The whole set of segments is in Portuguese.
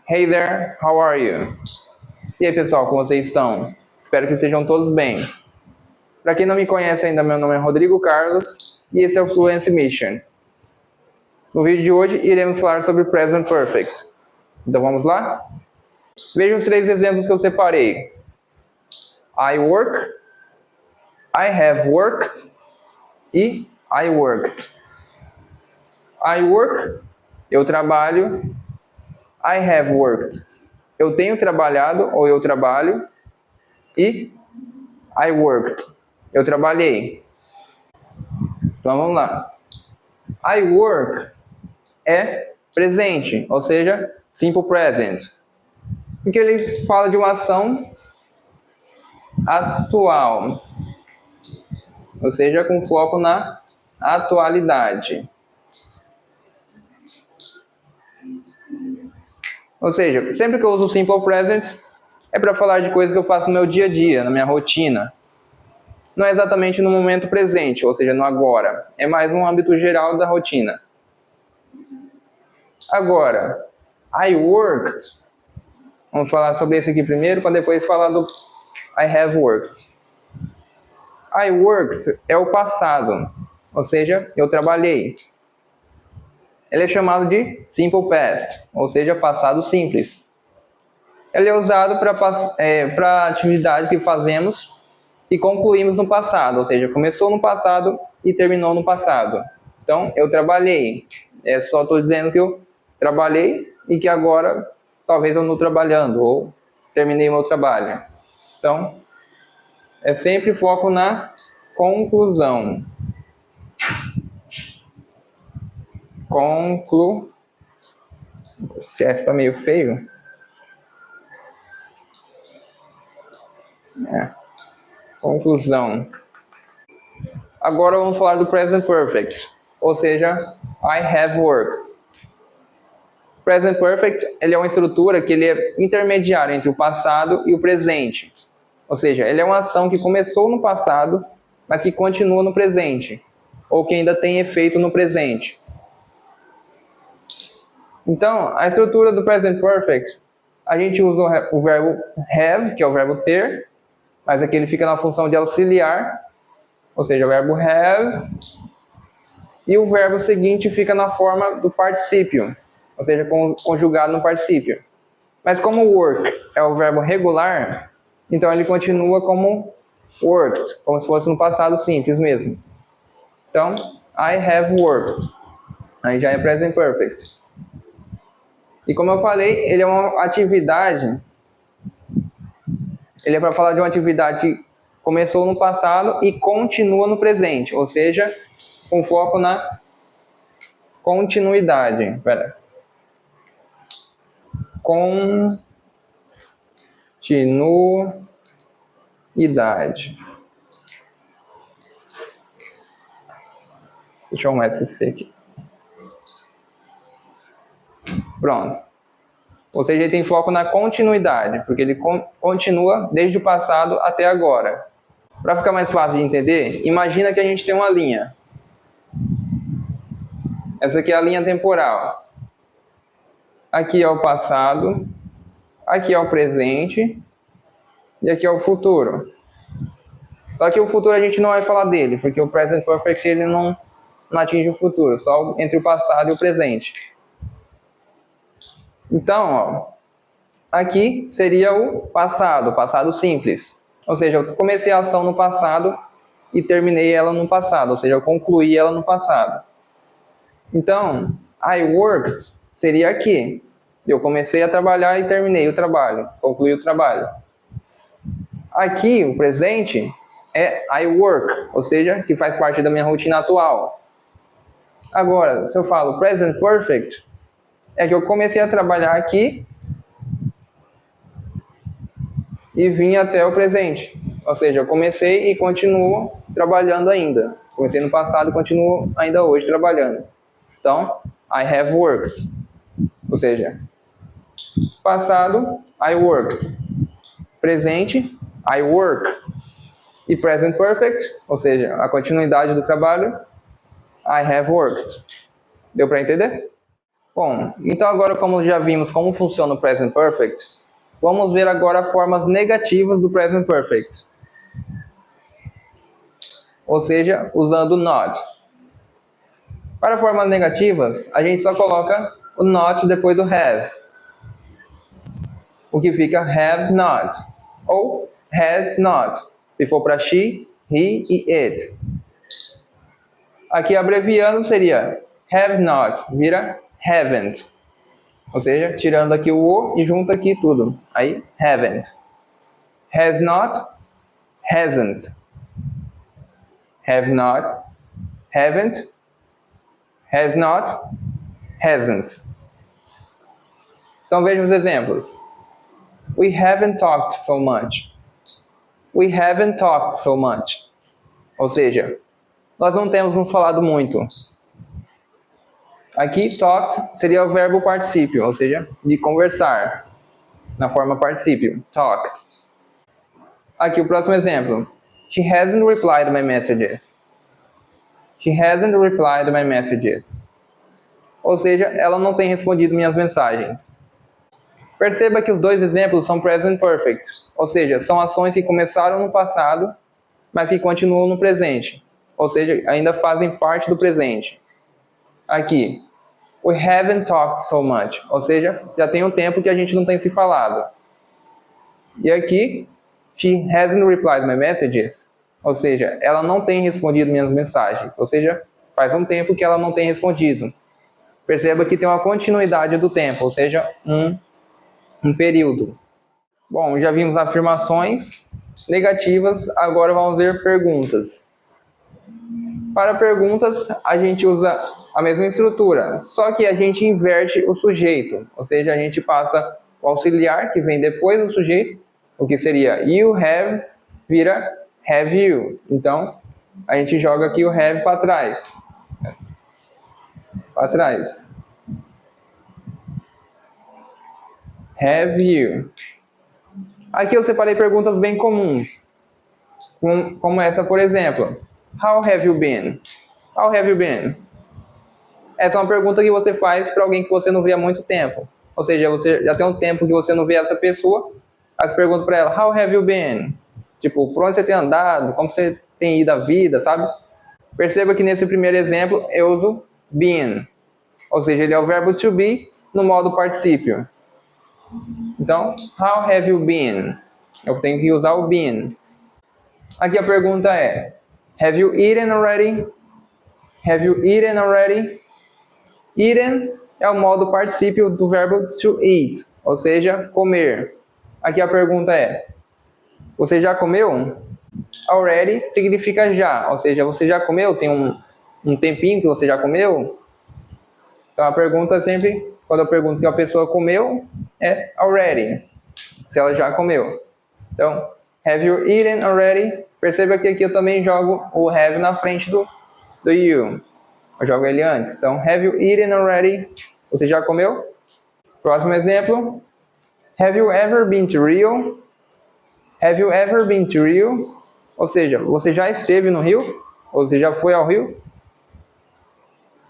Hey there, how are you? E aí pessoal, como vocês estão? Espero que estejam todos bem. Para quem não me conhece ainda, meu nome é Rodrigo Carlos e esse é o Fluency Mission. No vídeo de hoje iremos falar sobre Present Perfect. Então vamos lá? Vejam os 3 exemplos que eu separei. I work, I have worked e I worked. I work, eu trabalho. I have worked, eu tenho trabalhado ou eu trabalho. E I worked, eu trabalhei. Então vamos lá. I work é presente, ou seja, simple present. Porque ele fala de uma ação atual, ou seja, com foco na atualidade. Ou seja, sempre que eu uso simple present é para falar de coisas que eu faço no meu dia a dia, na minha rotina. Não é exatamente no momento presente, ou seja, no agora. É mais um âmbito geral da rotina. Agora, I worked. Vamos falar sobre esse aqui primeiro, para depois falar do I have worked. I worked é o passado, ou seja, eu trabalhei. Ele é chamado de simple past, ou seja, passado simples. Ele é usado para atividades que fazemos e concluímos no passado, ou seja, começou no passado e terminou no passado. Então, eu trabalhei. Só estou dizendo que eu trabalhei e que agora talvez eu não estou trabalhando ou terminei o meu trabalho. Então, é sempre foco na conclusão. Se essa está meio feio. Conclusão. Agora vamos falar do present perfect, ou seja, I have worked. Present perfect, ele é uma estrutura que ele é intermediário entre o passado e o presente. Ou seja, ele é uma ação que começou no passado, mas que continua no presente, ou que ainda tem efeito no presente. Então, a estrutura do present perfect, a gente usa o verbo have, que é o verbo ter, mas aqui ele fica na função de auxiliar, ou seja, o verbo have, e o verbo seguinte fica na forma do particípio, ou seja, conjugado no particípio. Mas como work é o verbo regular, então ele continua como worked, como se fosse no passado simples mesmo. Então, I have worked. Aí já é present perfect. E como eu falei, ele é uma atividade, ele é para falar de uma atividade que começou no passado e continua no presente, ou seja, com foco na continuidade. Continuidade. Deixa eu arrumar esse C aqui. Pronto. Ou seja, ele tem foco na continuidade, porque ele continua desde o passado até agora. Para ficar mais fácil de entender, imagina que a gente tem uma linha. Essa aqui é a linha temporal. Aqui é o passado, aqui é o presente e aqui é o futuro. Só que o futuro a gente não vai falar dele, porque o present perfect ele não atinge o futuro, só entre o passado e o presente. Então, ó, aqui seria o passado simples. Ou seja, eu comecei a ação no passado e terminei ela no passado, ou seja, eu concluí ela no passado. Então, I worked seria aqui. Eu comecei a trabalhar e terminei o trabalho, concluí o trabalho. Aqui, o presente é I work, ou seja, que faz parte da minha rotina atual. Agora, se eu falo present perfect, é que eu comecei a trabalhar aqui e vim até o presente. Ou seja, eu comecei e continuo trabalhando ainda. Comecei no passado e continuo ainda hoje trabalhando. Então, I have worked. Ou seja, passado, I worked. Presente, I work. E present perfect, ou seja, a continuidade do trabalho, I have worked. Deu para entender? Bom, então agora como já vimos como funciona o Present Perfect, vamos ver agora formas negativas do Present Perfect. Ou seja, usando not. Para formas negativas, a gente só coloca o not depois do have. O que fica have not. Ou has not. Se for para she, he e it. Aqui abreviando seria have not, vira haven't. Ou seja, tirando aqui o o e junta aqui tudo. Aí, haven't. Has not, hasn't. Have not, haven't. Has not, hasn't. Então veja os exemplos. We haven't talked so much. We haven't talked so much. Ou seja, nós não temos nos falado muito. Aqui, talked seria o verbo particípio, ou seja, de conversar, na forma particípio, talked. Aqui o próximo exemplo. She hasn't replied my messages. She hasn't replied my messages. Ou seja, ela não tem respondido minhas mensagens. Perceba que os dois exemplos são present perfect, ou seja, são ações que começaram no passado, mas que continuam no presente, ou seja, ainda fazem parte do presente. Aqui, we haven't talked so much, ou seja, já tem um tempo que a gente não tem se falado. E aqui, she hasn't replied my messages, ou seja, ela não tem respondido minhas mensagens, ou seja, faz um tempo que ela não tem respondido. Perceba que tem uma continuidade do tempo, ou seja, um período. Bom, já vimos afirmações negativas, agora vamos ver perguntas. Para perguntas, a gente usa a mesma estrutura, só que a gente inverte o sujeito, ou seja, a gente passa o auxiliar, que vem depois do sujeito, o que seria you have, vira have you. Então, a gente joga aqui o have para trás. Para trás. Have you. Aqui eu separei perguntas bem comuns, como essa, por exemplo. How have you been? How have you been? Essa é uma pergunta que você faz para alguém que você não vê há muito tempo. Ou seja, você já tem um tempo que você não vê essa pessoa, aí você pergunta para ela, how have you been? Tipo, por onde você tem andado? Como você tem ido a vida, sabe? Perceba que nesse primeiro exemplo eu uso been. Ou seja, ele é o verbo to be no modo particípio. Então, how have you been? Eu tenho que usar o been. Aqui a pergunta é, have you eaten already? Have you eaten already? Eaten é o modo particípio do verbo to eat, ou seja, comer. Aqui a pergunta é, você já comeu? Already significa já, ou seja, você já comeu? Tem um tempinho que você já comeu? Então a pergunta sempre, quando eu pergunto que a pessoa comeu, é already, se ela já comeu. Então, have you eaten already? Perceba que aqui eu também jogo o have na frente do you. Eu jogo ele antes. Então, have you eaten already? Você já comeu? Próximo exemplo. Have you ever been to Rio? Have you ever been to Rio? Ou seja, você já esteve no Rio? Ou você já foi ao Rio?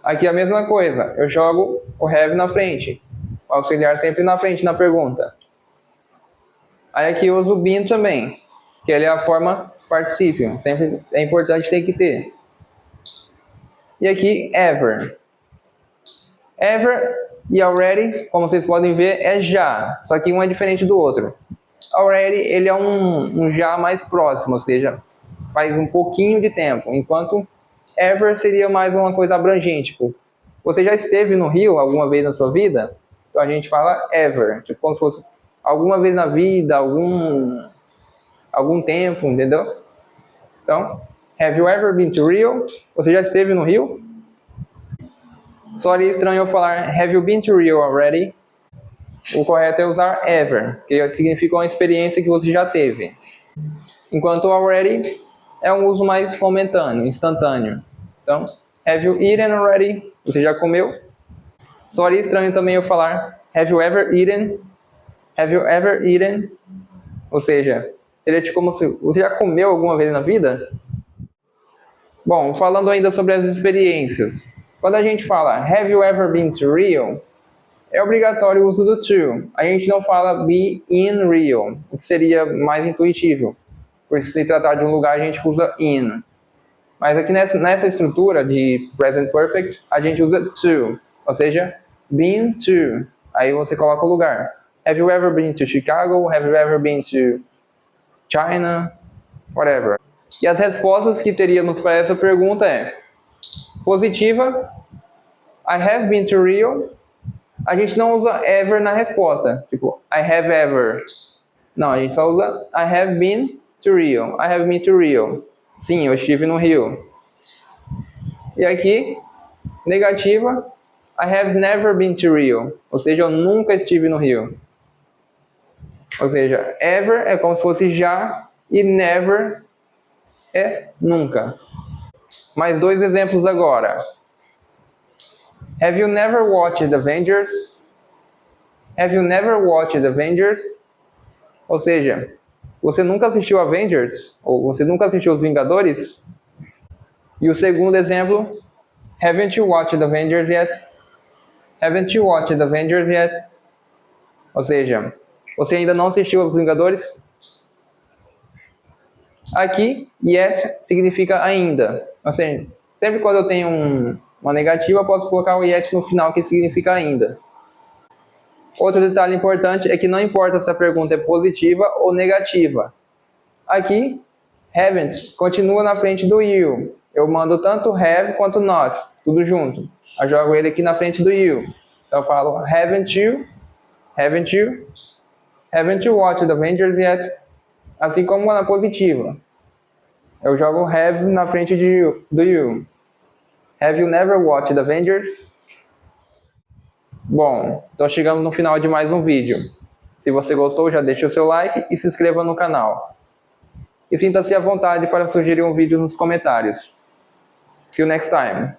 Aqui a mesma coisa. Eu jogo o have na frente. O auxiliar sempre na frente na pergunta. Aí aqui eu uso been também, que ele é a forma particípio. Sempre é importante ter que ter. E aqui, ever. Ever e already, como vocês podem ver, é já. Só que um é diferente do outro. Already, ele é um já mais próximo, ou seja, faz um pouquinho de tempo. Enquanto ever seria mais uma coisa abrangente. Tipo, você já esteve no Rio alguma vez na sua vida? Então a gente fala ever. Tipo, como se fosse alguma vez na vida, algum tempo, entendeu? Então, have you ever been to Rio? Você já esteve no Rio? Só é estranho eu falar have you been to Rio already? O correto é usar ever, que significa uma experiência que você já teve. Enquanto already é um uso mais momentâneo, instantâneo. Então, have you eaten already? Você já comeu? Só é estranho também eu falar have you ever eaten? Have you ever eaten? Ou seja, seria tipo como se você já comeu alguma vez na vida? Bom, falando ainda sobre as experiências. Quando a gente fala have you ever been to Rio? é obrigatório o uso do to. A gente não fala be in Rio, o que seria mais intuitivo. Por se tratar de um lugar, a gente usa in. Mas aqui nessa estrutura de present perfect, a gente usa to, ou seja, been to. Aí você coloca o lugar. Have you ever been to Chicago? Have you ever been to China? Whatever. E as respostas que teríamos para essa pergunta é positiva, I have been to Rio. A gente não usa ever na resposta, tipo, I have ever. Não, a gente só usa I have been to Rio. I have been to Rio. Sim, eu estive no Rio. E aqui, negativa, I have never been to Rio. Ou seja, eu nunca estive no Rio. Ou seja, ever é como se fosse já e never é nunca. Mais dois exemplos agora. Have you never watched Avengers? Have you never watched Avengers? Ou seja, você nunca assistiu Avengers? Ou você nunca assistiu Os Vingadores? E o segundo exemplo, haven't you watched Avengers yet? Haven't you watched Avengers yet? Ou seja, você ainda não assistiu Os Vingadores? Aqui, yet significa ainda. Ou seja, sempre quando eu tenho uma negativa, eu posso colocar o yet no final, que significa ainda. Outro detalhe importante é que não importa se a pergunta é positiva ou negativa. Aqui, haven't continua na frente do you. Eu mando tanto have quanto not, tudo junto. Eu jogo ele aqui na frente do you. Então eu falo, haven't you watched Avengers yet? Assim como na positiva. Eu jogo have na frente do you. Have you never watched Avengers? Bom, então chegamos no final de mais um vídeo. Se você gostou, já deixa o seu like e se inscreva no canal. E sinta-se à vontade para sugerir um vídeo nos comentários. See you next time.